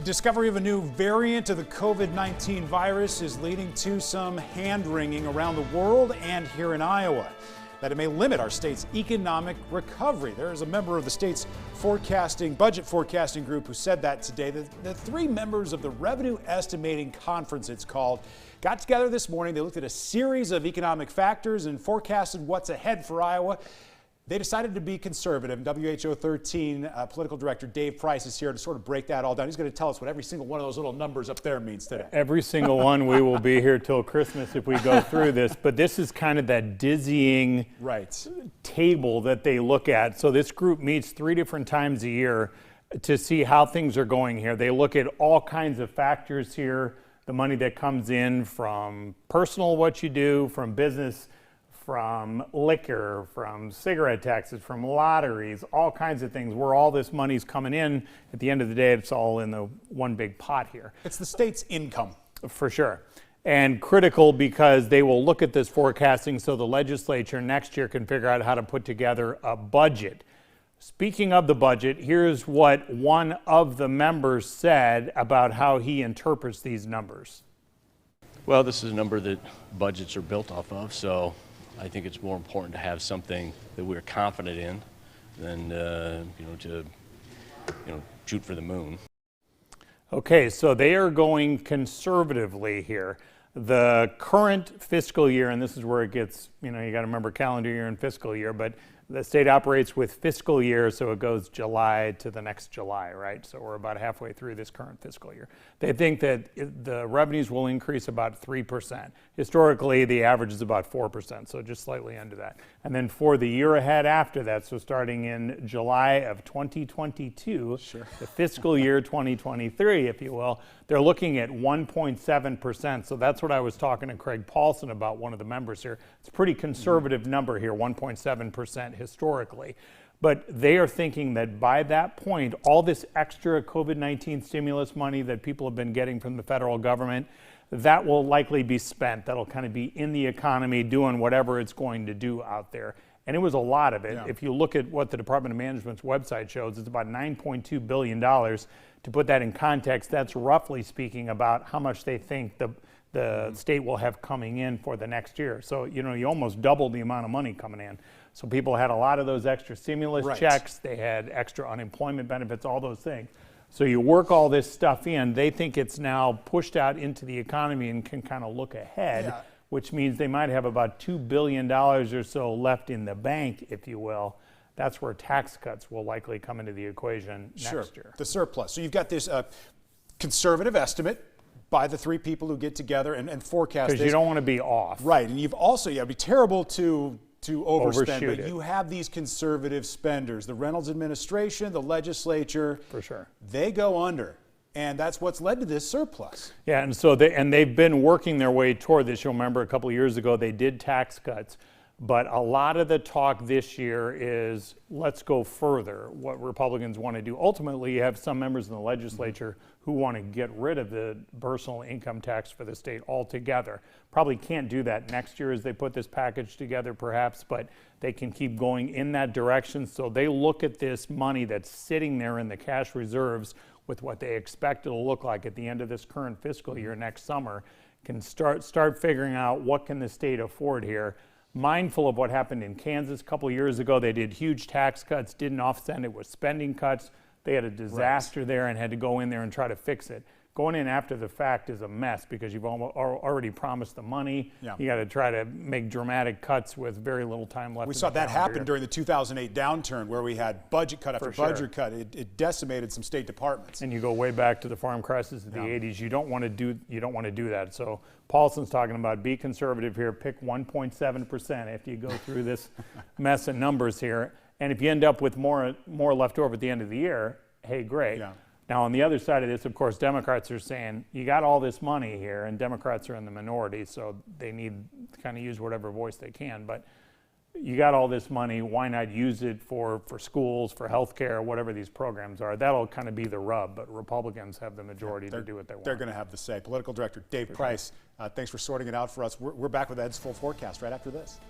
Discovery of a new variant of the COVID-19 virus is leading to some hand-wringing around the world and here in Iowa, that it may limit our state's economic recovery. There is a member of the state's budget forecasting group who said that today. The three members of the Revenue Estimating Conference, it's called, got together this morning. They looked at a series of economic factors and forecasted what's ahead for Iowa. They decided to be conservative. WHO 13 political director Dave Price is here to sort of break that all down. He's going to tell us what every single one of those little numbers up there means today. Every single one. We will be here till Christmas if we go through this. But this is kind of that dizzying table that they look at. So this group meets 3 different times a year to see how things are going here. They look at all kinds of factors here. The money that comes in from personal, what you do, from business, from liquor, from cigarette taxes, from lotteries, all kinds of things, where all this money's coming in. At the end of the day, it's all in the one big pot here. It's the state's income. For sure. And critical because they will look at this forecasting so the legislature next year can figure out how to put together a budget. Speaking of the budget, here's what one of the members said about how he interprets these numbers. Well, this is a number that budgets are built off of, so I think it's more important to have something that we're confident in than to shoot for the moon. Okay, so they are going conservatively here. The current fiscal year, and this is where it gets, you got to remember calendar year and fiscal year, but the state operates with fiscal year, so it goes July to the next July, right? So we're about halfway through this current fiscal year. They think that the revenues will increase about 3%. Historically, the average is about 4%, so just slightly under that. And then for the year ahead after that, so starting in July of 2022, the fiscal year 2023, if you will, they're looking at 1.7%. So that's what I was talking to Craig Paulson about, one of the members here. It's a pretty conservative number here, 1.7% historically. But they are thinking that by that point, all this extra COVID-19 stimulus money that people have been getting from the federal government, that will likely be spent. That'll kind of be in the economy doing whatever it's going to do out there. And it was a lot of it. Yeah. If you look at what the Department of Management's website shows, it's about $9.2 billion. To put that in context, that's roughly speaking about how much they think the state will have coming in for the next year. So, you almost double the amount of money coming in. So people had a lot of those extra stimulus checks. They had extra unemployment benefits, all those things. So you work all this stuff in, they think it's now pushed out into the economy and can kind of look ahead, which means they might have about $2 billion or so left in the bank, if you will. That's where tax cuts will likely come into the equation next year. The surplus. So you've got this conservative estimate by the 3 people who get together and forecast this. Because you don't want to be off. Right, and you've also, it'd be terrible to overspend, but you have these conservative spenders. The Reynolds administration, the legislature, for sure, they go under. And that's what's led to this surplus. Yeah, and so they've been working their way toward this. You'll remember a couple of years ago they did tax cuts, but a lot of the talk this year is let's go further, what Republicans want to do. Ultimately, you have some members in the legislature who want to get rid of the personal income tax for the state altogether. Probably can't do that next year as they put this package together perhaps, but they can keep going in that direction. So they look at this money that's sitting there in the cash reserves with what they expect it'll look like at the end of this current fiscal year next summer, can start figuring out what can the state afford here. Mindful of what happened in Kansas a couple years ago, they did huge tax cuts, didn't offset it with spending cuts. They had a disaster there and had to go in there and try to fix it. Going in after the fact is a mess because you've already promised the money. You got to try to make dramatic cuts with very little time left. We saw that happen during the 2008 downturn where we had budget cut after budget cut. It decimated some state departments. And you go way back to the farm crisis of the 80s. You don't want to do that. So Paulson's talking about be conservative here, pick 1.7% after you go through this mess of numbers here. And if you end up with more left over at the end of the year, hey, great. Now, on the other side of this, of course, Democrats are saying, you got all this money here, and Democrats are in the minority, so they need to kind of use whatever voice they can. But you got all this money, why not use it for schools, for health care, whatever these programs are? That'll kind of be the rub, but Republicans have the majority to do what they want. They're going to have the say. Political Director Dave Price, thanks for sorting it out for us. We're back with Ed's full forecast right after this.